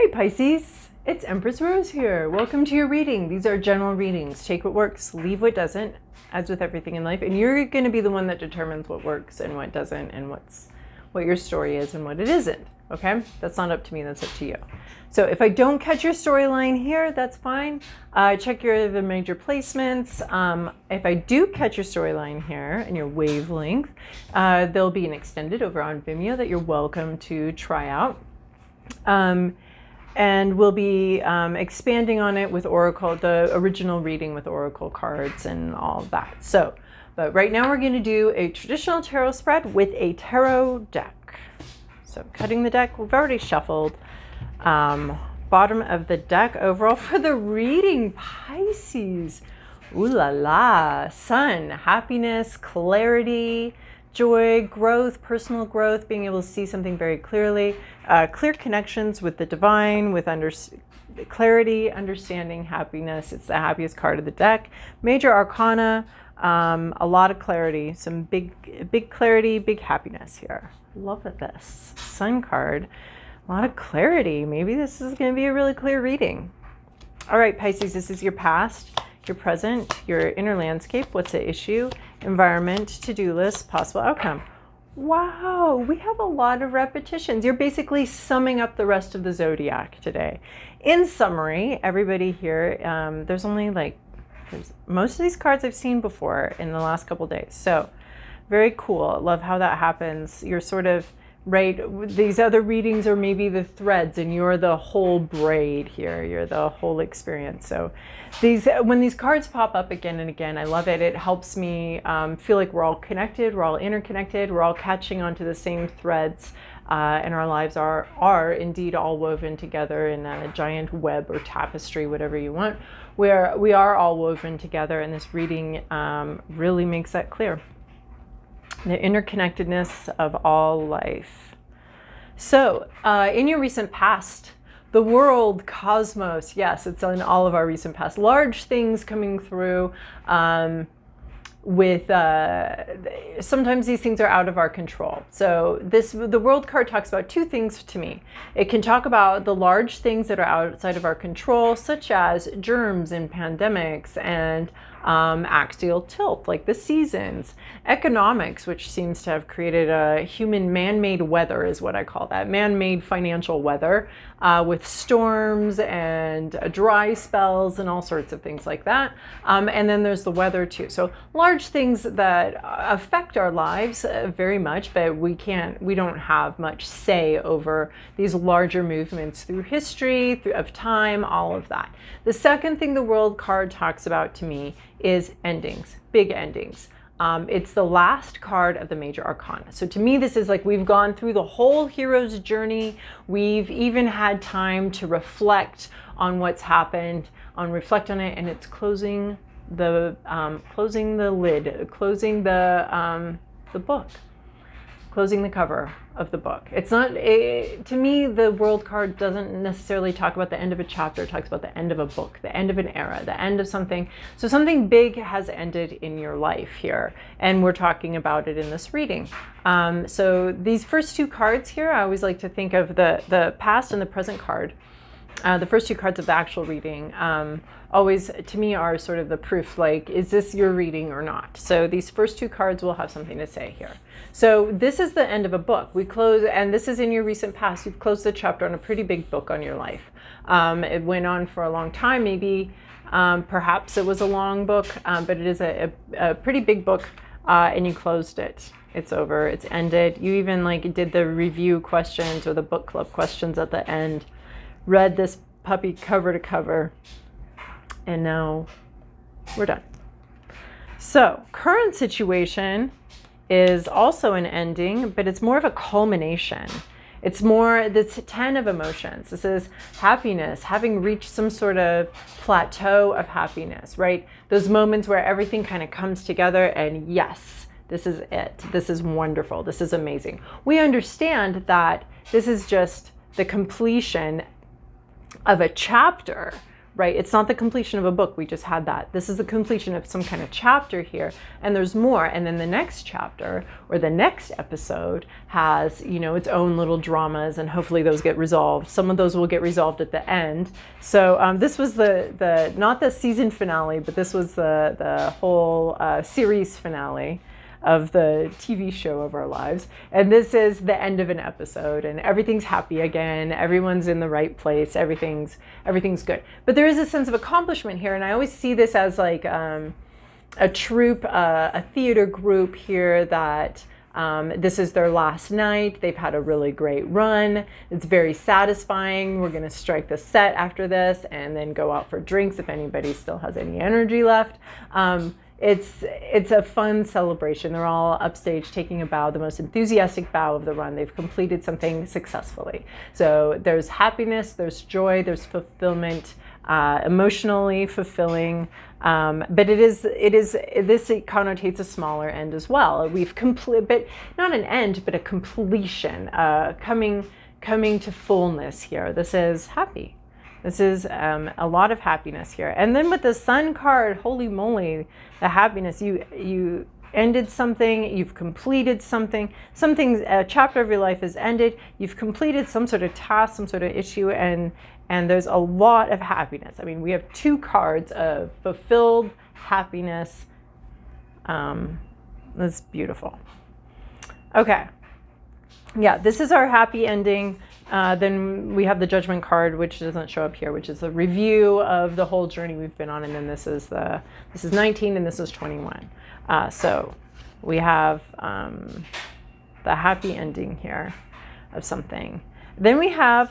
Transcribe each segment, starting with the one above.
Hey Pisces, it's Empress Rose here. Welcome to your reading. These are general readings. Take what works, leave what doesn't, as with everything in life. And you're going to be the one that determines what works and what doesn't, and what your story is and what it isn't. Okay? That's not up to me, that's up to you. So if I don't catch your storyline here, that's fine. Check the major placements. If I do catch your storyline here and your wavelength, there'll be an extended over on Vimeo that you're welcome to try out. And we'll be expanding on it with Oracle, the original reading with Oracle cards and all of that. So, but right now we're going to do a traditional tarot spread with a tarot deck. So cutting the deck, we've already shuffled. Bottom of the deck overall for the reading, Pisces. Ooh la la. Sun, happiness, clarity, joy, growth, personal growth, being able to see something very clearly, clear connections with the divine, with clarity, understanding, happiness. It's the happiest card of the deck. Major arcana, a lot of clarity, some big clarity, big happiness here. Love this. Sun card, a lot of clarity. Maybe this is going to be a really clear reading. All right, Pisces, this is your past, your present, your inner landscape, what's the issue, environment, to-do list, possible outcome. Wow, we have a lot of repetitions. You're basically summing up the rest of the zodiac today. In summary, everybody here, there's most of these cards I've seen before in the last couple days. So very cool. Love how that happens. You're sort of right. These other readings are maybe the threads and you're the whole braid here. You're the whole experience. So when these cards pop up again and again, I love it. It helps me feel like we're all connected. We're all interconnected. We're all catching onto the same threads. And our lives are indeed all woven together in a giant web or tapestry, whatever you want, where we are all woven together. And this reading really makes that clear. The interconnectedness of all life. So in your recent past, the world, cosmos, yes, it's in all of our recent past. Large things coming through with sometimes these things are out of our control. So the world card talks about two things to me. It can talk about the large things that are outside of our control, such as germs and pandemics and axial tilt, like the seasons, economics, which seems to have created a human man-made weather, is what I call that, man-made financial weather, with storms and dry spells and all sorts of things like that. And then there's the weather too. So large things that affect our lives very much, but we don't have much say over these larger movements through history, of time, all of that. The second thing the world card talks about to me is endings, big endings. It's the last card of the major arcana. So to me, this is like we've gone through the whole hero's journey. We've even had time to reflect on what's happened, reflect on it, and it's closing the lid, closing the book, closing the cover of the book. It's not, to me, the world card doesn't necessarily talk about the end of a chapter. It talks about the end of a book, the end of an era, the end of something. So something big has ended in your life here, and we're talking about it in this reading. So these first two cards here, I always like to think of the past and the present card. The first two cards of the actual reading always, to me, are sort of the proof, like, is this your reading or not? So these first two cards will have something to say here. So this is the end of a book. We close, and this is in your recent past. You've closed the chapter on a pretty big book on your life. It went on for a long time. Maybe, perhaps it was a long book, but it is a pretty big book, and you closed it. It's over. It's ended. You even did the review questions or the book club questions at the end. Read this puppy cover to cover, and now we're done. So current situation is also an ending, but it's more of a culmination. It's more this 10 of emotions. This is happiness, having reached some sort of plateau of happiness, right? Those moments where everything kind of comes together and yes, this is it. This is wonderful. This is amazing. We understand that this is just the completion of a chapter, right? It's not the completion of a book. We just had that. This is the completion of some kind of chapter here, and there's more. And then the next chapter or the next episode has, you know, its own little dramas, and hopefully those get resolved. Some of those will get resolved at the end. So this was the not the season finale, but this was the whole series finale of the TV show of our lives. And this is the end of an episode, and everything's happy again. Everyone's in the right place. Everything's good. But there is a sense of accomplishment here. And I always see this as like a troupe, a theater group here that this is their last night. They've had a really great run. It's very satisfying. We're going to strike the set after this and then go out for drinks if anybody still has any energy left. It's a fun celebration. They're all upstage taking a bow, the most enthusiastic bow of the run. They've completed something successfully. So there's happiness, there's joy, there's fulfillment, emotionally fulfilling. But it connotates a smaller end as well. We've completed, but not an end, but a completion, coming to fullness here. This is happy. This is a lot of happiness here. And then with the Sun card, holy moly, the happiness. You ended something, you've completed something, a chapter of your life is ended, you've completed some sort of task, some sort of issue, and there's a lot of happiness. I mean, we have 2 cards of fulfilled happiness. That's beautiful. Okay. Yeah, this is our happy ending. Then we have the Judgment card, which doesn't show up here, which is a review of the whole journey we've been on. And then this is 19 and this is 21. So we have the happy ending here of something. Then we have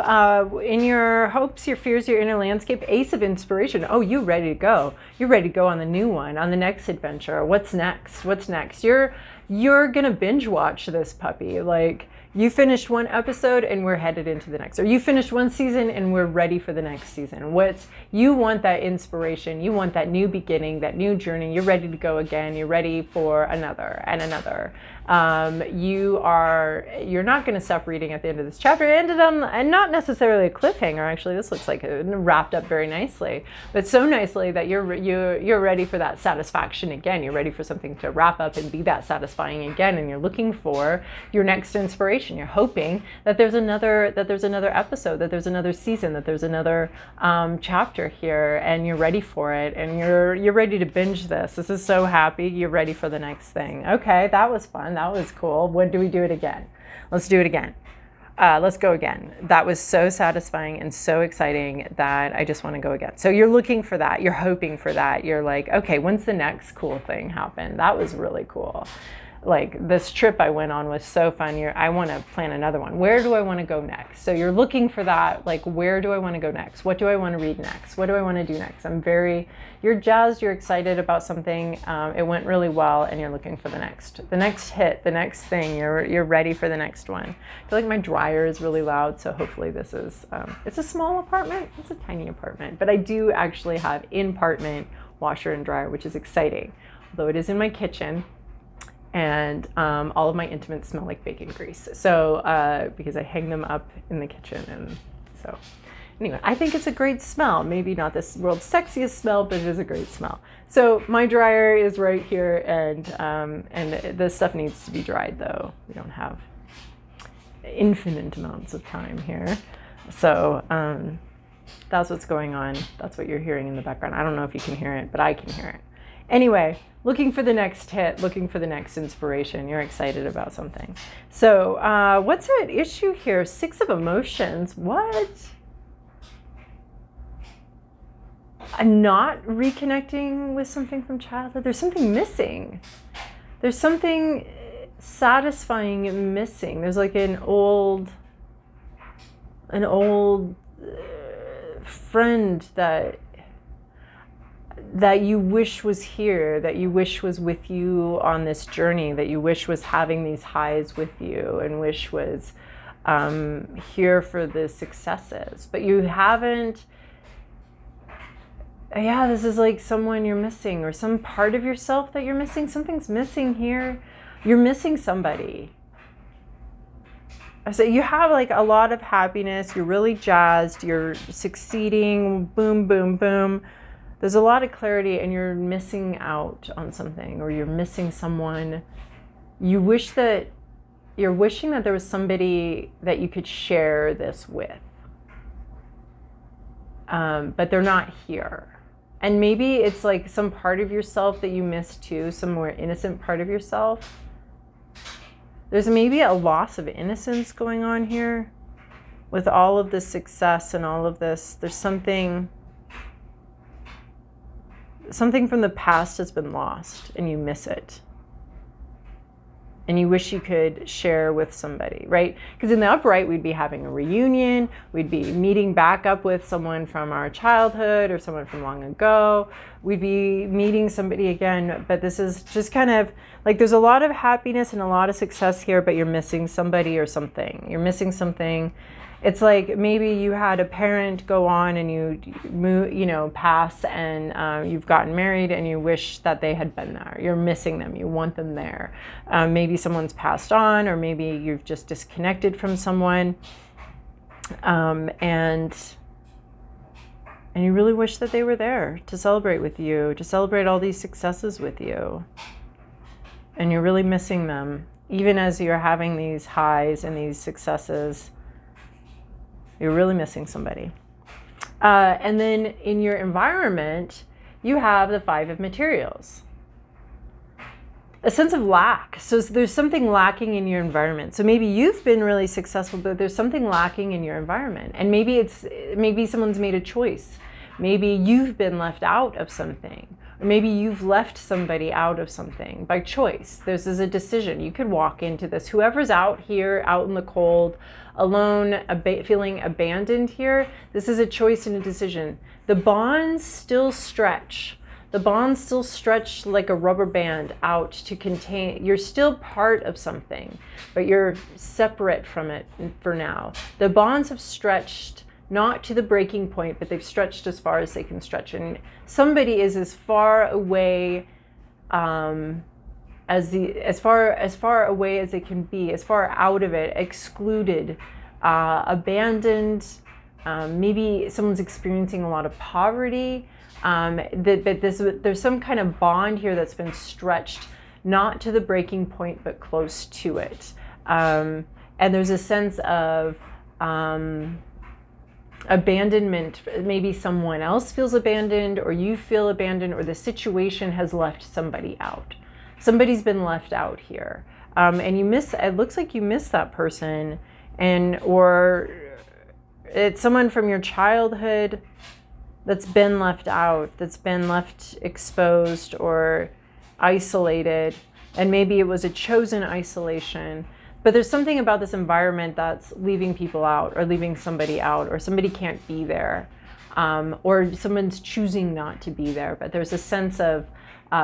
in your hopes, your fears, your inner landscape, Ace of Inspiration. Oh, you're ready to go. You're ready to go on the new one, on the next adventure. What's next? What's next? You're gonna binge watch this puppy. Like, you finished one episode and we're headed into the next, or you finished one season and we're ready for the next season. You want that inspiration, you want that new beginning, that new journey. You're ready to go again. You're ready for another and another. You're not going to stop reading at the end of this chapter. It ended on, and not necessarily a cliffhanger. Actually, this looks like it wrapped up very nicely, but so nicely that you're ready for that satisfaction again. You're ready for something to wrap up and be that satisfying again, and you're looking for your next inspiration. You're hoping that there's another episode, that there's another season, that there's another chapter here, and you're ready for it, and you're ready to binge this. This is so happy. You're ready for the next thing. Okay, that was fun. That was cool. When do we do it again? Let's do it again. Let's go again. That was so satisfying and so exciting that I just want to go again. So you're looking for that. You're hoping for that. You're like, okay, when's the next cool thing happen? That was really cool. Like, this trip I went on was so fun. I want to plan another one. Where do I want to go next? So you're looking for that, like, where do I want to go next? What do I want to read next? What do I want to do next? You're jazzed, you're excited about something. It went really well, and you're looking for the next hit, the next thing. You're ready for the next one. I feel like my dryer is really loud, so hopefully this is, it's a small apartment. It's a tiny apartment, but I do actually have in-apartment washer and dryer, which is exciting, although it is in my kitchen. And all of my intimates smell like bacon grease. So because I hang them up in the kitchen, and so anyway, I think it's a great smell. Maybe not this world's sexiest smell, but it is a great smell. So my dryer is right here, and the stuff needs to be dried though. We don't have infinite amounts of time here. So that's what's going on. That's what you're hearing in the background. I don't know if you can hear it, but I can hear it. Anyway, looking for the next hit, looking for the next inspiration. You're excited about something. So what's at issue here? 6 of Emotions. What? I'm not reconnecting with something from childhood. There's something missing. There's something satisfying missing. There's like an old friend that you wish was here, that you wish was with you on this journey, that you wish was having these highs with you, and wish was here for the successes, but you haven't. Yeah, this is like someone you're missing, or some part of yourself that you're missing. Something's missing here. You're missing somebody. So you have like a lot of happiness. You're really jazzed. You're succeeding. Boom, boom, boom. There's a lot of clarity, and you're missing out on something, or you're missing someone. You're wishing that there was somebody that you could share this with. But they're not here. And maybe it's like some part of yourself that you miss too, some more innocent part of yourself. There's maybe a loss of innocence going on here with all of this success and all of this. There's something from the past has been lost, and you miss it. And you wish you could share with somebody, right? Because in the upright, we'd be having a reunion. We'd be meeting back up with someone from our childhood or someone from long ago. We'd be meeting somebody again. But this is just kind of like there's a lot of happiness and a lot of success here, but you're missing somebody or something. You're missing something. It's like maybe you had a parent go on and you pass, and you've gotten married, and you wish that they had been there. You're missing them. You want them there. Maybe someone's passed on, or maybe you've just disconnected from someone, and you really wish that they were there to celebrate with you, to celebrate all these successes with you. And you're really missing them, even as you're having these highs and these successes. You're really missing somebody. And then in your environment, you have the 5 of materials. A sense of lack. So there's something lacking in your environment. So maybe you've been really successful, but there's something lacking in your environment. And maybe someone's made a choice. Maybe you've been left out of something. Or maybe you've left somebody out of something by choice. This is a decision. You could walk into this. Whoever's out here, out in the cold, alone, feeling abandoned here, this is a choice and a decision. The bonds still stretch. The bonds still stretch like a rubber band out to contain. You're still part of something, but you're separate from it for now. The bonds have stretched not to the breaking point, but they've stretched as far as they can stretch. And somebody is as far away as far away as it can be, as far out of it, excluded, abandoned. Maybe someone's experiencing a lot of poverty. There's some kind of bond here that's been stretched, not to the breaking point, but close to it. And there's a sense of abandonment. Maybe someone else feels abandoned, or you feel abandoned, or the situation has left somebody out. Somebody's been left out here. And it looks like you miss that person, or it's someone from your childhood that's been left out, that's been left exposed or isolated. And maybe it was a chosen isolation. But there's something about this environment that's leaving people out, or leaving somebody out, or somebody can't be there, or someone's choosing not to be there. But there's a sense of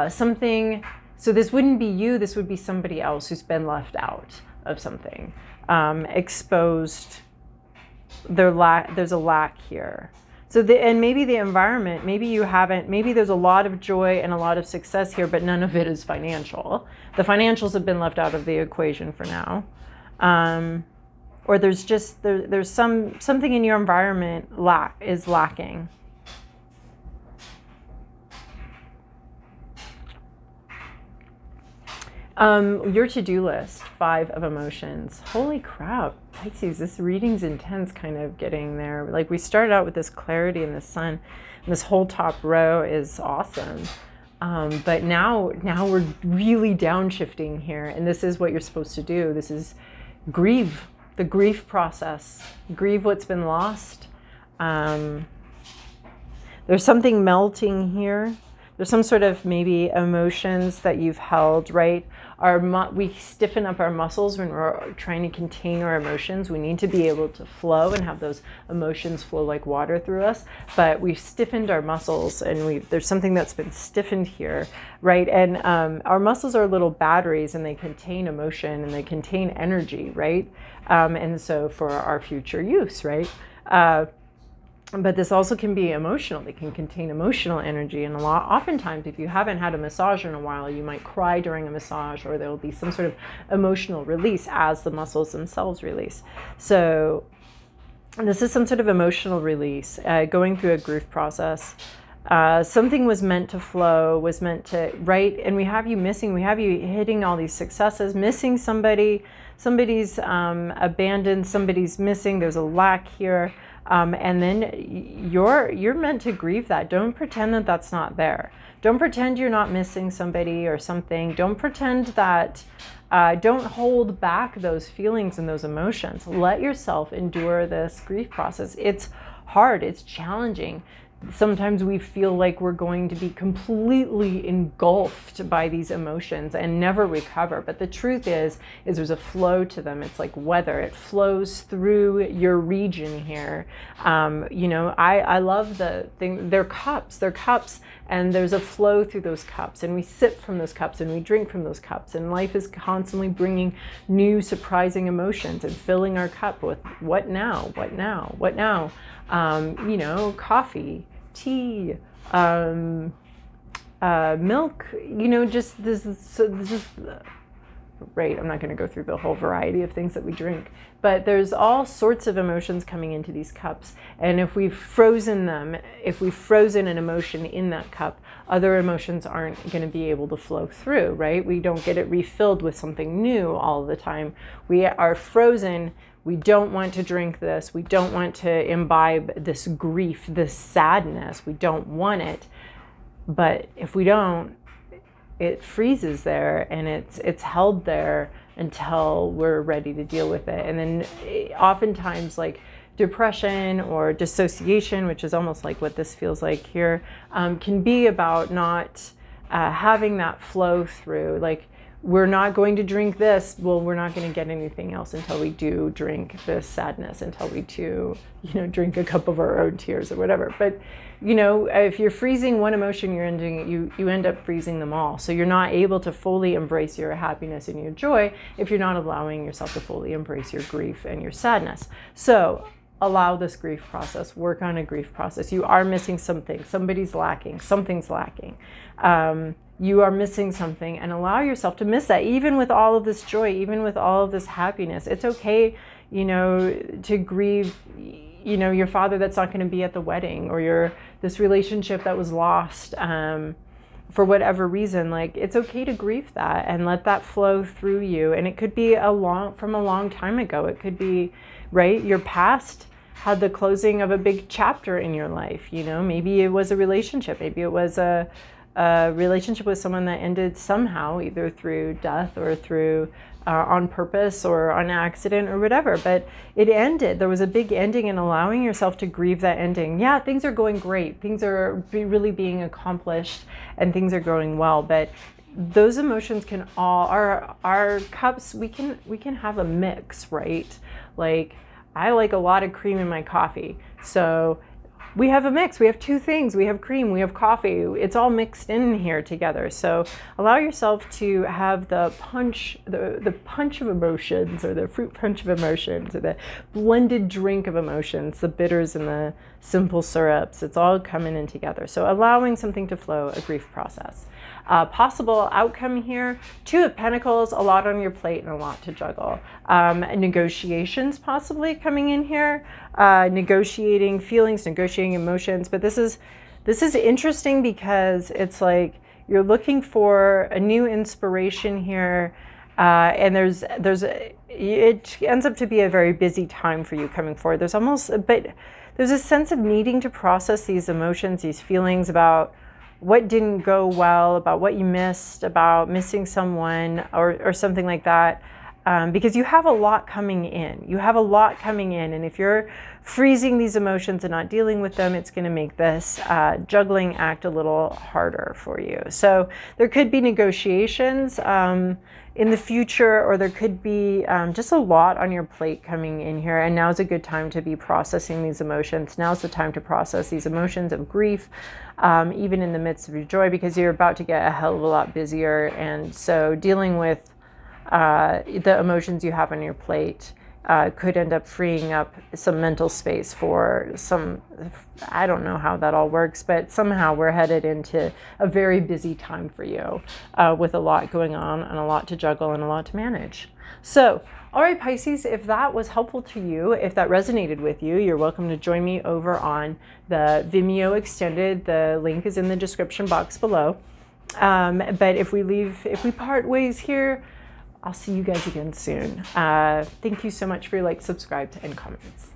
something. So this wouldn't be you. This would be somebody else who's been left out of something, exposed. There's a lack here. So and maybe the environment, maybe there's a lot of joy and a lot of success here, but none of it is financial. The financials have been left out of the equation for now. Or there's something in your environment is lacking. Your to-do list, 5 of emotions. Holy crap, Pisces, this reading's intense, kind of getting there. Like, we started out with this clarity in the sun, and this whole top row is awesome. But now we're really downshifting here, and this is what you're supposed to do. This is grieve, the grief process. Grieve what's been lost. There's something melting here. There's some sort of maybe emotions that you've held, right? We stiffen up our muscles when we're trying to contain our emotions. We need to be able to flow and have those emotions flow like water through us. But we've stiffened our muscles, and there's something that's been stiffened here, right? And our muscles are little batteries, and they contain emotion and they contain energy, right? And so for our future use, right? But this also can be emotional. It can contain emotional energy. And oftentimes, if you haven't had a massage in a while, you might cry during a massage, or there will be some sort of emotional release as the muscles themselves release. So this is some sort of emotional release, going through a grief process. Something was meant to flow, was meant to, right? And we have you missing, we have you hitting all these successes, missing somebody, somebody's abandoned, somebody's missing, there's a lack here. And then you're meant to grieve that. Don't pretend that that's not there. Don't pretend you're not missing somebody or something. Don't pretend that, don't hold back those feelings and those emotions. Let yourself endure this grief process. It's hard, it's challenging. Sometimes we feel like we're going to be completely engulfed by these emotions and never recover. But the truth is there's a flow to them. It's like weather. It flows through your region here. You know, I love the thing. They're cups, and there's a flow through those cups. And we sip from those cups and we drink from those cups. And life is constantly bringing new surprising emotions and filling our cup with what now, what now, what now? You know, coffee, tea, milk, you know, just this is right. I'm not going to go through the whole variety of things that we drink, but there's all sorts of emotions coming into these cups. And if we've frozen them, if we've frozen an emotion in that cup, other emotions aren't going to be able to flow through, right? We don't get it refilled with something new all the time. We are frozen. We don't want to drink this. We don't want to imbibe this grief, this sadness. We don't want it. But if we don't, it freezes there, and it's held there until we're ready to deal with it. And then oftentimes, like depression or dissociation, which is almost like what this feels like here, can be about not having that flow through. Like, we're not going to drink this. Well, we're not going to get anything else until we do drink this sadness, until we do, you know, drink a cup of our own tears or whatever. But, you know, if you're freezing one emotion, you end up freezing them all. So you're not able to fully embrace your happiness and your joy if you're not allowing yourself to fully embrace your grief and your sadness. So allow this grief process, work on a grief process. You are missing something, somebody's lacking, something's lacking. You are missing something, and allow yourself to miss that, even with all of this joy, even with all of this happiness. It's okay, you know, to grieve, you know, your father that's not going to be at the wedding, or this relationship that was lost for whatever reason. Like, it's okay to grieve that and let that flow through you. And it could be from a long time ago. It could be, right, your past had the closing of a big chapter in your life. You know, maybe it was a relationship, maybe it was a relationship with someone that ended somehow, either through death or through on purpose or on accident or whatever. But it ended. There was a big ending, and allowing yourself to grieve that ending. Yeah, things are going great. Things are really being accomplished, and things are going well. But those emotions can all, our cups, we can have a mix, right? Like, I like a lot of cream in my coffee. So we have a mix. We have two things. We have cream, we have coffee. It's all mixed in here together. So allow yourself to have the punch, the punch of emotions, or the fruit punch of emotions, or the blended drink of emotions, the bitters and the simple syrups. It's all coming in together. So allowing something to flow, a grief process. Possible outcome here, Two of Pentacles, a lot on your plate and a lot to juggle. Negotiations possibly coming in here, negotiating feelings, negotiating emotions. But this is interesting because it's like you're looking for a new inspiration here, and it ends up to be a very busy time for you coming forward. There's a sense of needing to process these emotions, these feelings about what didn't go well, about what you missed, about missing someone, or something like that, because you have a lot coming in. You have a lot coming in, and if you're freezing these emotions and not dealing with them, it's going to make this juggling act a little harder for you. So there could be negotiations in the future, or there could be just a lot on your plate coming in here, and now's a good time to be processing these emotions. Now's the time to process these emotions of grief, even in the midst of your joy, because you're about to get a hell of a lot busier. And so dealing with the emotions you have on your plate could end up freeing up some mental space for some, I don't know how that all works, but somehow we're headed into a very busy time for you with a lot going on and a lot to juggle and a lot to manage. So, all right, Pisces, if that was helpful to you, if that resonated with you, you're welcome to join me over on the Vimeo Extended. The link is in the description box below. But if we part ways here, I'll see you guys again soon. Thank you so much for your likes, subscribe, and comments.